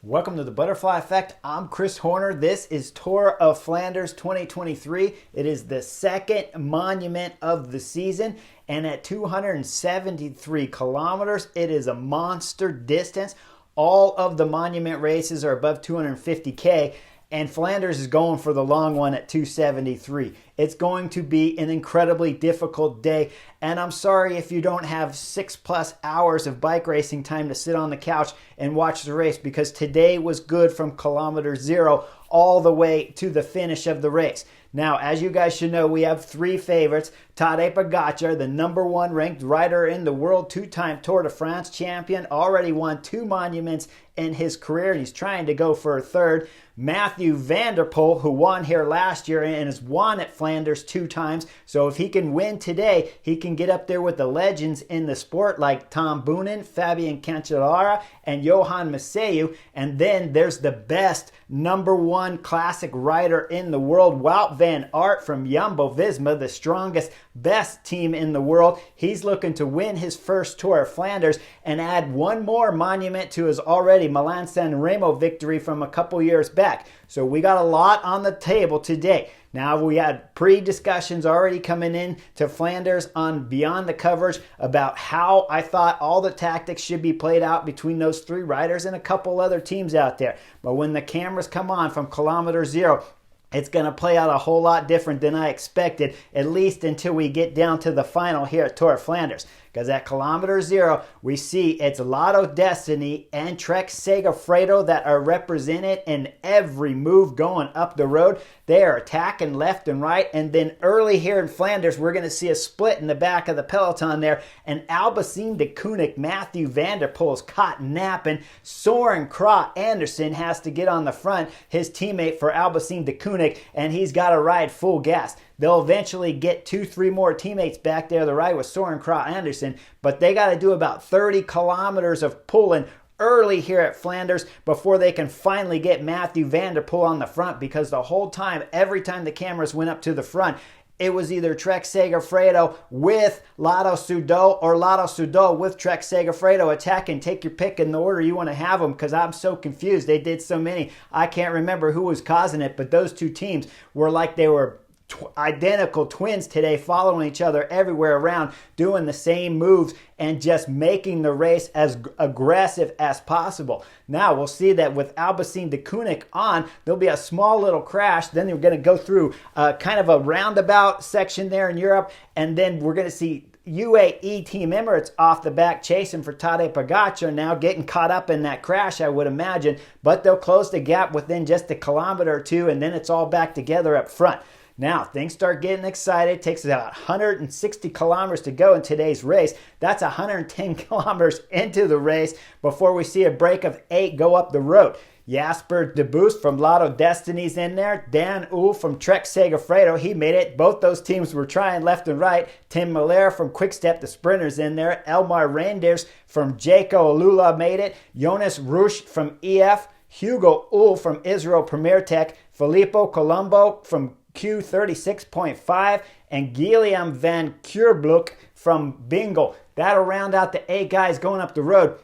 Welcome to the Butterfly Effect. I'm Chris Horner. This is Tour of Flanders 2023. It is the second monument of the season, and at 273 kilometers, it is a monster distance. All of the monument races are above 250K, and Flanders is going for the long one at 273. It's going to be an incredibly difficult day, and I'm sorry if you don't have 6+ hours of bike racing time to sit on the couch and watch the race, because today was good from kilometer 0 all the way to the finish of the race. Now, as you guys should know, we have three favorites. Tadej Pogacar, the #1 ranked rider in the world, two-time Tour de France champion, already won 2 monuments in his career, and he's trying to go for a third. Mathieu van der Poel, who won here last year and has won at Flanders 2 times. So if he can win today, he can get up there with the legends in the sport like Tom Boonen, Fabian Cancellara, and Johan Museeuw. And then there's the best #1 classic rider in the world, Wout van Aert from Jumbo-Visma, the strongest, best team in the world. He's looking to win his first Tour of Flanders and add one more monument to his already Milan-San Remo victory from a couple years back. So we got a lot on the table today. Now, we had pre-discussions already coming in to Flanders on Beyond the Coverage about how I thought all the tactics should be played out between those 3 riders and a couple other teams out there. But when the cameras come on from kilometer 0, it's going to play out a whole lot different than I expected, at least until we get down to the final here at Tour of Flanders. Because at kilometer 0, we see it's Lotto Destiny and Trek Segafredo that are represented in every move going up the road. They are attacking left and right. And then early here in Flanders, we're going to see a split in the back of the peloton there. And Albacete de Koenig, Mathieu van der Poel is caught napping. Soren Kragh Andersen has to get on the front, his teammate for Albacete de Koenig, and he's got to ride full gas. They'll eventually get 2-3 more teammates back there to ride with Soren Kragh Andersen, but they got to do about 30 kilometers of pulling early here at Flanders before they can finally get Mathieu van der Poel on the front, because the whole time, every time the cameras went up to the front, it was either Trek Segafredo with Lotto Soudal or Lotto Soudal with Trek Segafredo attacking. Take your pick in the order you want to have them, because I'm so confused. They did so many. I can't remember who was causing it, but those 2 teams were like they were identical twins today, following each other everywhere around, doing the same moves and just making the race as aggressive as possible. Now we'll see that with Albacete de Koenig on, there'll be a small little crash. Then we're going to go through kind of a roundabout section there in Europe, and then we're going to see UAE Team Emirates off the back chasing for Tadej Pogacar, now getting caught up in that crash, I would imagine, but they'll close the gap within just a kilometer or 2, and then it's all back together up front. Now, things start getting excited. It takes about 160 kilometers to go in today's race. That's 110 kilometers into the race before we see a break of 8 go up the road. Jasper de Boost from Lotto Destiny's in there. Dan Uhl from Trek Segafredo, he made it. Both those teams were trying left and right. Tim Miller from Quickstep, the sprinters in there. Elmar Reinders from Jaco Alula made it. Jonas Rusch from EF. Hugo Uhl from Israel Premier Tech. Filippo Colombo from Q36.5, and Guillaume van Keurbloek from Bingo. That'll round out the 8 guys going up the road.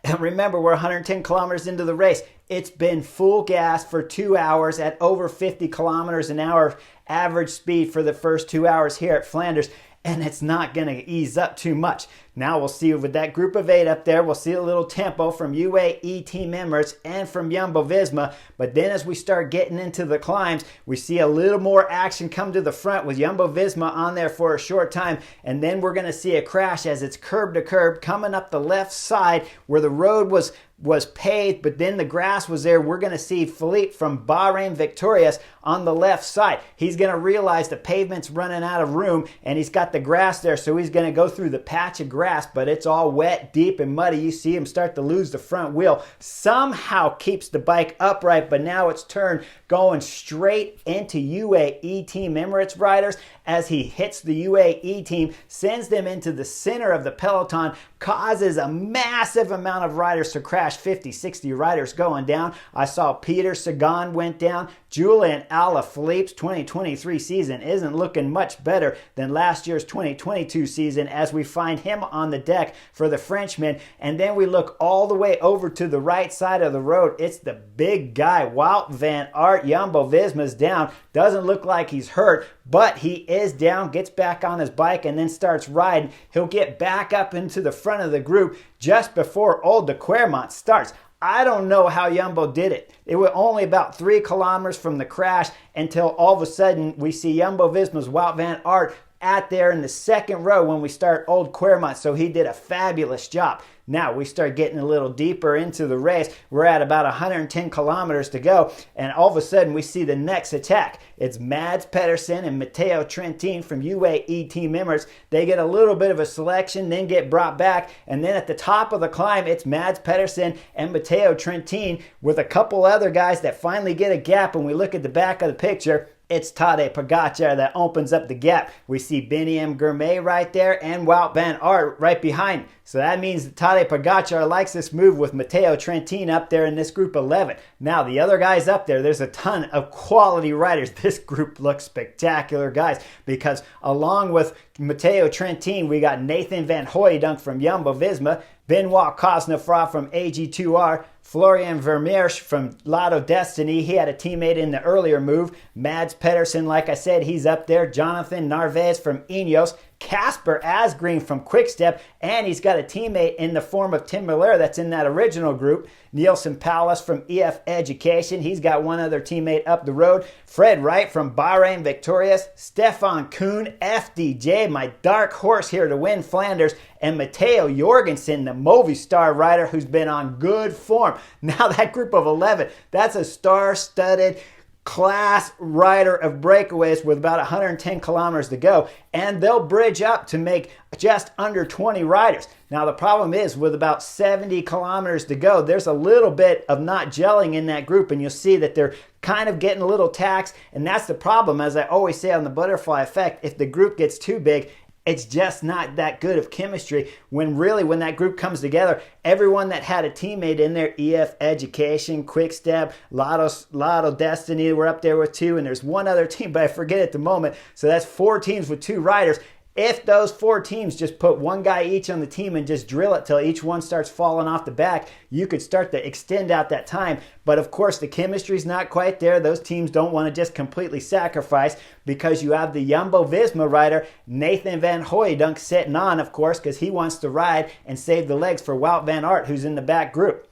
And remember, we're 110 kilometers into the race. It's been full gas for 2 hours at over 50 kilometers an hour average speed for the first 2 hours here at Flanders, and it's not going to ease up too much. Now we'll see with that group of 8 up there, we'll see a little tempo from UAE Team Emirates and from Jumbo-Visma. But then as we start getting into the climbs, we see a little more action come to the front with Jumbo-Visma on there for a short time. And then we're going to see a crash as it's curb to curb coming up the left side where the road was paved, but then the grass was there. We're going to see Philippe from Bahrain Victorious on the left side. He's going to realize the pavement's running out of room, and he's got the grass there, so he's going to go through the patch of grass, but it's all wet, deep, and muddy. You see him start to lose the front wheel. Somehow keeps the bike upright, but now it's turned going straight into UAE Team Emirates riders as he hits the UAE team, sends them into the center of the peloton, causes a massive amount of riders to crash. crash, 50, 60 riders going down. I saw Peter Sagan went down. Julian Alaphilippe's 2023 season isn't looking much better than last year's 2022 season as we find him on the deck for the Frenchman. And then we look all the way over to the right side of the road. It's the big guy, Wout van Aert. Jumbo-Visma's down. Doesn't look like he's hurt, but he is down, gets back on his bike, and then starts riding. He'll get back up into the front of the group just before old Kwaremont starts. I don't know how Jumbo did it. It was only about 3 kilometers from the crash until all of a sudden we see Jumbo-Visma's Wout van Aert out there in the second row when we start old Kwaremont. So he did a fabulous job. Now we start getting a little deeper into the race. We're at about 110 kilometers to go, and all of a sudden we see the next attack. It's Mads Pedersen and Matteo Trentin from UAE Team Emirates. They get a little bit of a selection, then get brought back, and then at the top of the climb, it's Mads Pedersen and Matteo Trentin with a couple other guys that finally get a gap. When we look at the back of the picture, it's Tadej Pogacar that opens up the gap. We see Biniam Girmay right there and Wout van Aert right behind. So that means that Tadej Pogacar likes this move with Matteo Trentin up there in this group 11. Now the other guys up there, there's a ton of quality riders. This group looks spectacular, guys, because along with Matteo Trentin, we got Nathan van Hooijdonk from Jumbo-Visma, Benoit Cosnefroid from AG2R, Florian Vermeersch from Lotto Destiny. He had a teammate in the earlier move. Mads Pedersen, like I said, he's up there. Jonathan Narvaez from Ineos. Casper Asgreen from Quickstep, and he's got a teammate in the form of Tim Miller that's in that original group. Nielsen Palace from EF Education, he's got one other teammate up the road. Fred Wright from Bahrain Victorious, Stefan Kuhn, FDJ, my dark horse here to win Flanders, and Matteo Jorgensen, the Movistar rider who's been on good form. Now that group of 11, that's a star-studded class rider of breakaways with about 110 kilometers to go, and they'll bridge up to make just under 20 riders. Now the problem is with about 70 kilometers to go, there's a little bit of not gelling in that group, and you'll see that they're kind of getting a little taxed, and that's the problem. As I always say on the butterfly effect, if the group gets too big, it's just not that good of chemistry. When that group comes together, everyone that had a teammate in there, EF Education, Quickstep, Lotto Destiny, we're up there with 2, and there's one other team, but I forget at the moment. So that's 4 teams with 2 riders. If those 4 teams just put one guy each on the team and just drill it till each one starts falling off the back, you could start to extend out that time. But of course, the chemistry's not quite there. Those teams don't want to just completely sacrifice, because you have the Jumbo-Visma rider, Nathan van Hooijdonk, sitting on, of course, because he wants to ride and save the legs for Wout van Aert, who's in the back group.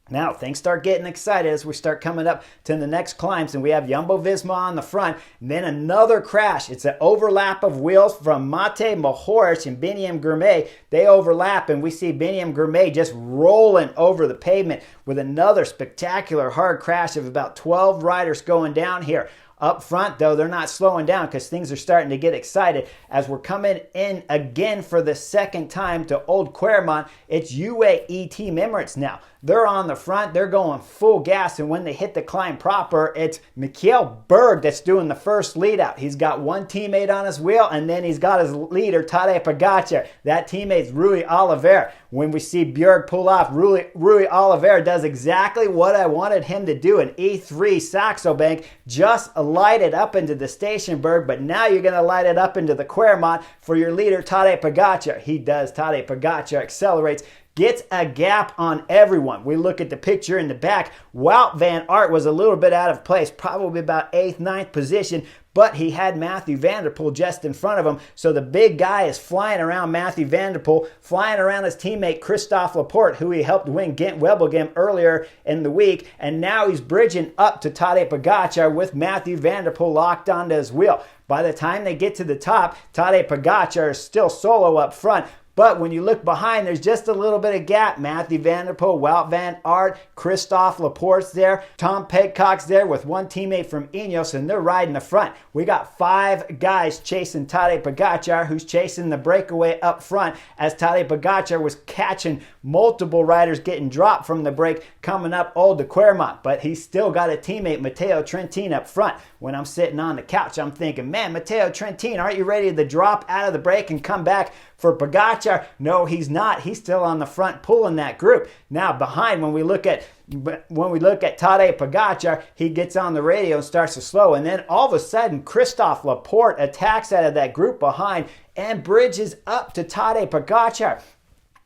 Now, things start getting excited as we start coming up to the next climbs, and we have Jumbo-Visma on the front, and then another crash. It's an overlap of wheels from Matej Mohoric and Biniam Girmay. They overlap, and we see Biniam Girmay just rolling over the pavement with another spectacular hard crash of about 12 riders going down here. Up front, though, they're not slowing down because things are starting to get excited as we're coming in again for the second time to Old Kwaremont. It's UAE Team Emirates now. They're on the front. They're going full gas, and when they hit the climb proper, it's Mikkel Berg that's doing the first lead out. He's got one teammate on his wheel, and then he's got his leader, Tadej Pogacar. That teammate's Rui Oliveira. When we see Bjerg pull off, Rui Oliveira does exactly what I wanted him to do. An E3 Saxo Bank, just light it up into the Stationberg, but now you're going to light it up into the Kwaremont for your leader, Tadej Pogacar. He does. Tadej Pogacar accelerates, gets a gap on everyone. We look at the picture in the back. Wout van Aert was a little bit out of place, probably about 8th, 9th position, but he had Mathieu van der Poel just in front of him. So the big guy is flying around Mathieu van der Poel, flying around his teammate Christophe Laporte, who he helped win Gent-Wevelgem earlier in the week. And now he's bridging up to Tadej Pogacar with Mathieu van der Poel locked onto his wheel. By the time they get to the top, Tadej Pogacar is still solo up front. But when you look behind, there's just a little bit of gap. Mathieu van der Poel, Wout van Aert, Christophe Laporte's there. Tom Pidcock's there with one teammate from Ineos, and they're riding the front. We got 5 guys chasing Tadej Pogacar, who's chasing the breakaway up front, as Tadej Pogacar was catching multiple riders getting dropped from the break coming up Old de Kwaremont, but he's still got a teammate, Matteo Trentin, up front. When I'm sitting on the couch, I'm thinking, man, Matteo Trentin, aren't you ready to drop out of the break and come back for Pogacar? No, he's not. He's still on the front pulling that group. Now behind, when we look at Tadej Pogacar, he gets on the radio and starts to slow, and then all of a sudden Christophe Laporte attacks out of that group behind and bridges up to Tadej Pogacar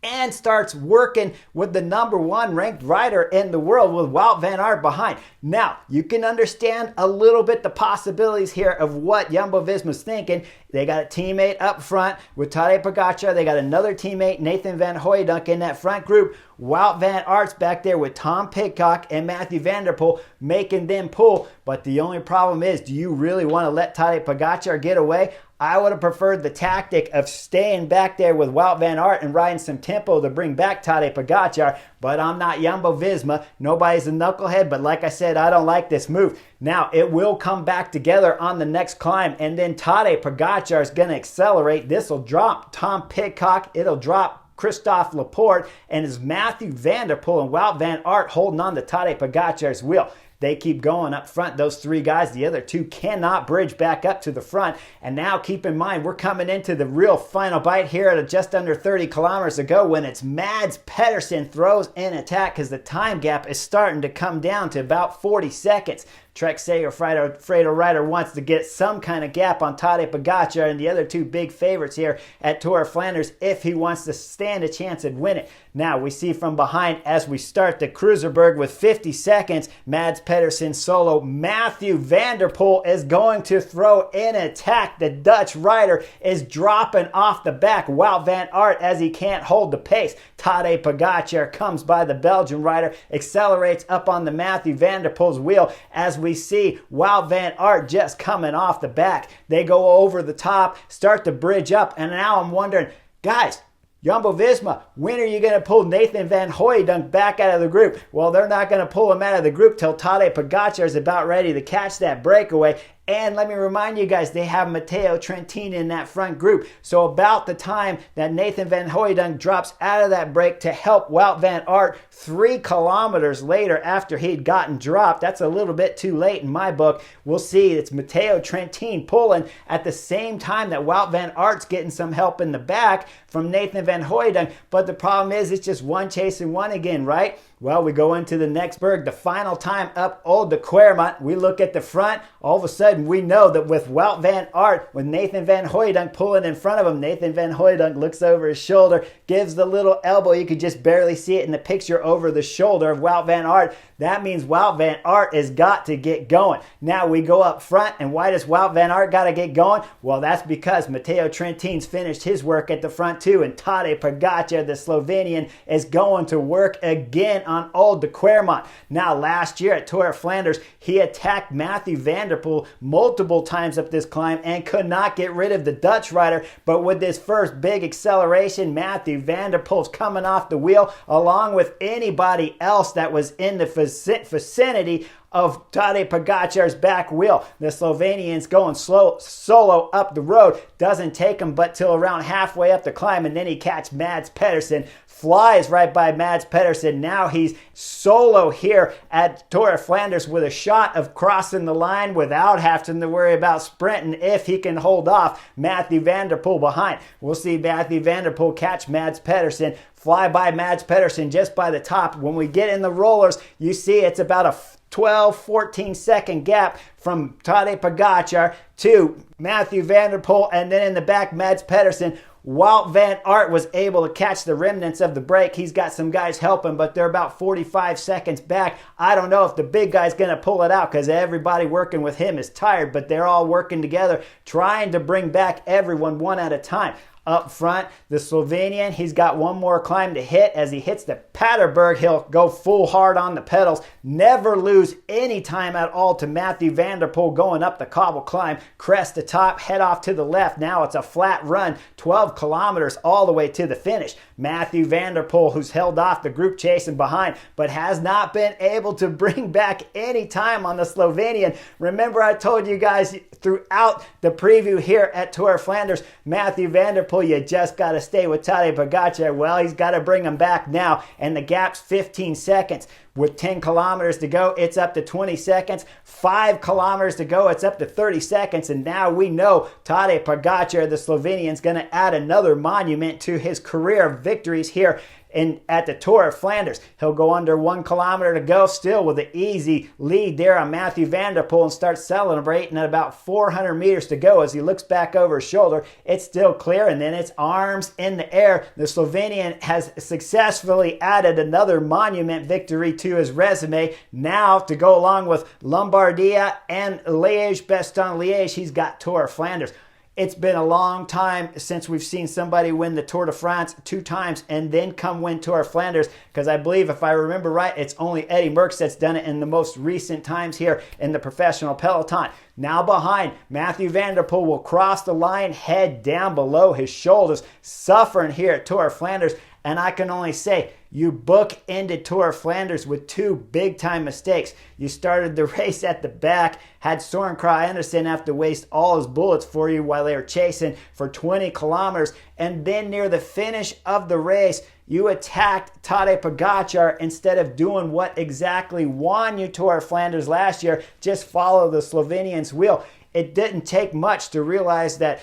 and starts working with the #1 ranked rider in the world with Wout van Aert behind. Now, you can understand a little bit the possibilities here of what Jumbo-Visma's thinking. They got a teammate up front with Tadej Pogacar. They got another teammate, Nathan Van Hooydonk, in that front group. Wout van Aert's back there with Tom Pidcock and Mathieu van der Poel, making them pull. But the only problem is, do you really want to let Tadej Pogacar get away? I would have preferred the tactic of staying back there with Wout van Aert and riding some tempo to bring back Tadej Pogacar, but I'm not Jumbo-Visma. Nobody's a knucklehead, but like I said, I don't like this move. Now, it will come back together on the next climb, and then Tadej Pogacar is going to accelerate. This will drop Tom Pidcock. It'll drop Christophe Laporte, and it's Mathieu van der Poel and Wout van Aert holding on to Tadej Pogacar's wheel. They keep going up front, those three guys. The other two cannot bridge back up to the front. And now keep in mind, we're coming into the real final bite here at just under 30 kilometers to go when it's Mads Pedersen throws in attack because the time gap is starting to come down to about 40 seconds. Trek Fredo Rider wants to get some kind of gap on Tadej Pogacar and the other two big favorites here at Tour of Flanders if he wants to stand a chance at winning. Now we see from behind as we start the Kruisberg with 50 seconds, Mads Pedersen solo. Mathieu van der Poel is going to throw in attack. The Dutch rider is dropping off the back. Wout van Aert as he can't hold the pace. Tadej Pogacar comes by the Belgian rider, accelerates up on the Mathieu van der Poel's wheel as we see Wout van Aert just coming off the back. They go over the top, start to bridge up, and now I'm wondering, guys, Jumbo-Visma, when are you going to pull Nathan Van Hooydonk back out of the group? Well, they're not going to pull him out of the group till Tadej Pogacar is about ready to catch that breakaway. And let me remind you guys, they have Matteo Trentin in that front group. So about the time that Nathan Van Hooydonk drops out of that break to help Wout van Aert 3 kilometers later after he'd gotten dropped, that's a little bit too late in my book. We'll see it's Matteo Trentin pulling at the same time that Wout van Aert's getting some help in the back from Nathan Van Hooydonk. But the problem is it's just one chasing one again, right? Well, we go into the next berg, the final time up Old de Kwaremont. We look at the front. All of a sudden, we know that with Wout van Aert, with Nathan Van Hooydonk pulling in front of him, Nathan Van Hooydonk looks over his shoulder, gives the little elbow. You could just barely see it in the picture over the shoulder of Wout van Aert. That means Wout van Aert has got to get going. Now we go up front, and why does Wout van Aert got to get going? Well, that's because Matteo Trentin's finished his work at the front too, and Tadej Pogacar, the Slovenian, is going to work again on Old de Kwaremont. Now, last year at Tour of Flanders, he attacked Mathieu van der Poel multiple times up this climb and could not get rid of the Dutch rider. But with this first big acceleration, Mathieu van der Poel's coming off the wheel along with anybody else that was in the vicinity of Tadej Pogacar's back wheel. The Slovenian's going solo up the road. Doesn't take him but till around halfway up the climb, and then he catches Mads Pedersen. Flies right by Mads Pedersen. Now he's solo here at Tour of Flanders with a shot of crossing the line without having to worry about sprinting if he can hold off Mathieu van der Poel behind. We'll see Mathieu van der Poel catch Mads Pedersen, fly by Mads Pedersen just by the top. When we get in the rollers, you see it's about a 12-14 second gap from Tadej Pogacar to Mathieu van der Poel, and then in the back Mads Pedersen. Wout van Aert was able to catch the remnants of the break. He's got some guys helping, but they're about 45 seconds back. I don't know if the big guy's going to pull it out because everybody working with him is tired, but they're all working together, trying to bring back everyone one at a time. Up front, the Slovenian, he's got one more climb to hit. As he hits the Paterberg, he'll go full hard on the pedals. Never lose any time at all to Mathieu van der Poel going up the cobble climb. Crest to top, head off to the left. Now it's a flat run, 12 kilometers all the way to the finish. Mathieu van der Poel, who's held off the group chasing behind, but has not been able to bring back any time on the Slovenian. Remember I told you guys throughout the preview here at Tour of Flanders, Mathieu van der Poel Vanderpool, you just got to stay with Tadej Pogacar. Well, he's got to bring him back now, and the gap's 15 seconds. With 10 kilometers to go, it's up to 20 seconds. 5 kilometers to go, it's up to 30 seconds. And now we know Tadej Pogacar, the Slovenian, is going to add another monument to his career of victories here at the Tour of Flanders. He'll go under 1 kilometer to go, still with an easy lead there on Matthew van der Poel, and start celebrating at about 400 meters to go. As he looks back over his shoulder, it's still clear, and then it's arms in the air. The Slovenian has successfully added another monument victory to his resume. Now, to go along with Lombardia and Liège-Bastogne-Liège, he's got Tour of Flanders. It's been a long time since we've seen somebody win the Tour de France 2 times and then come win Tour of Flanders, because I believe, if I remember right, it's only Eddie Merckx that's done it in the most recent times here in the professional peloton. Now behind, Matthew van der Poel will cross the line, head down below his shoulders, suffering here at Tour of Flanders. And I can only say, you bookended Tour of Flanders with 2 big-time mistakes. You started the race at the back, had Søren Kragh Andersen have to waste all his bullets for you while they were chasing for 20 kilometers. And then near the finish of the race, you attacked Tadej Pogacar instead of doing what exactly won you Tour of Flanders last year, just follow the Slovenian's wheel. It didn't take much to realize that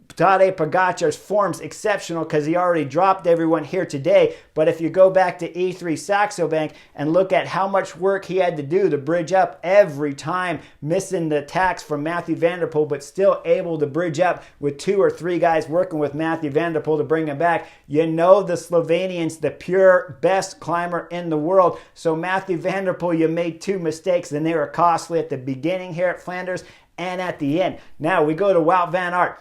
Tadej Pogacar's form's exceptional, because he already dropped everyone here today. But if you go back to E3 Saxo Bank and look at how much work he had to do to bridge up every time, missing the attacks from Matthew van der Poel, but still able to bridge up with 2 or 3 guys working with Matthew van der Poel to bring him back, you know the Slovenian's the pure best climber in the world. So Matthew van der Poel, you made 2 mistakes, and they were costly at the beginning here at Flanders and at the end. Now we go to Wout van Aert.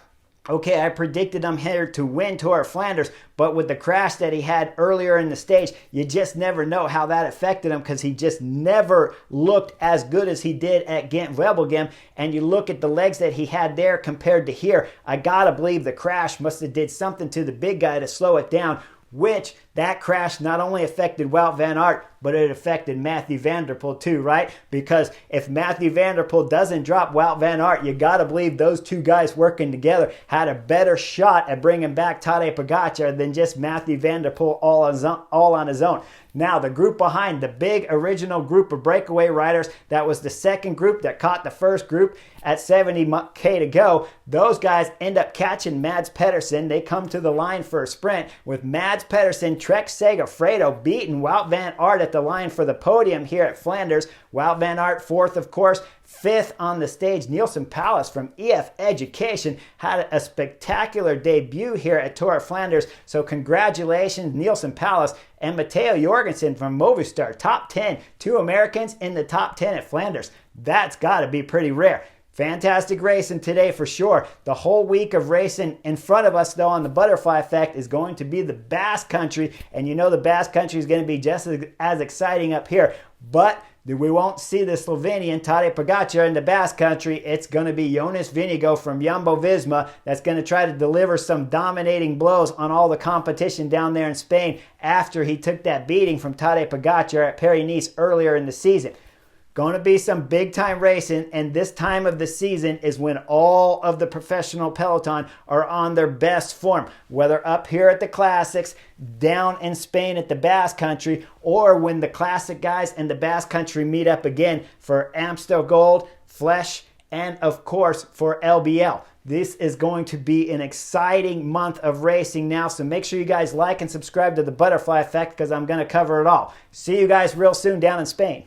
Okay, I predicted him here to win Tour of Flanders, but with the crash that he had earlier in the stage, you just never know how that affected him, because he just never looked as good as he did at Ghent-Wevelgem. And you look at the legs that he had there compared to here, I gotta believe the crash must have did something to the big guy to slow it down, which that crash not only affected Wout van Aert, but it affected Matthew van der Poel too, right? Because if Matthew van der Poel doesn't drop Wout van Aert, you got to believe those 2 guys working together had a better shot at bringing back Tadej Pogacar than just Matthew van der Poel all on his own. Now, the group behind, the big original group of breakaway riders, that was the second group that caught the first group at 70K to go. Those guys end up catching Mads Pedersen. They come to the line for a sprint with Mads Pedersen, Trek Segafredo beating Wout van Aert at the line for the podium here at Flanders. Wout van Aert 4th, of course. 5th on the stage, Nielsen Palace from EF Education had a spectacular debut here at Tour of Flanders. So congratulations, Nielsen Palace and Matteo Jorgensen from Movistar. Top 10, 2 Americans in the top 10 at Flanders. That's got to be pretty rare. Fantastic racing today for sure. The whole week of racing in front of us, though, on the Butterfly Effect is going to be the Basque Country. And you know the Basque Country is going to be just as exciting up here. But we won't see the Slovenian Tadej Pogacar in the Basque Country. It's going to be Jonas Vingegaard from Jumbo-Visma that's going to try to deliver some dominating blows on all the competition down there in Spain after he took that beating from Tadej Pogacar at Paris-Nice earlier in the season. Going to be some big-time racing, and this time of the season is when all of the professional peloton are on their best form, whether up here at the Classics, down in Spain at the Basque Country, or when the Classic guys and the Basque Country meet up again for Amstel Gold, Flesch, and of course for LBL. This is going to be an exciting month of racing now, so make sure you guys like and subscribe to the Butterfly Effect, because I'm going to cover it all. See you guys real soon down in Spain.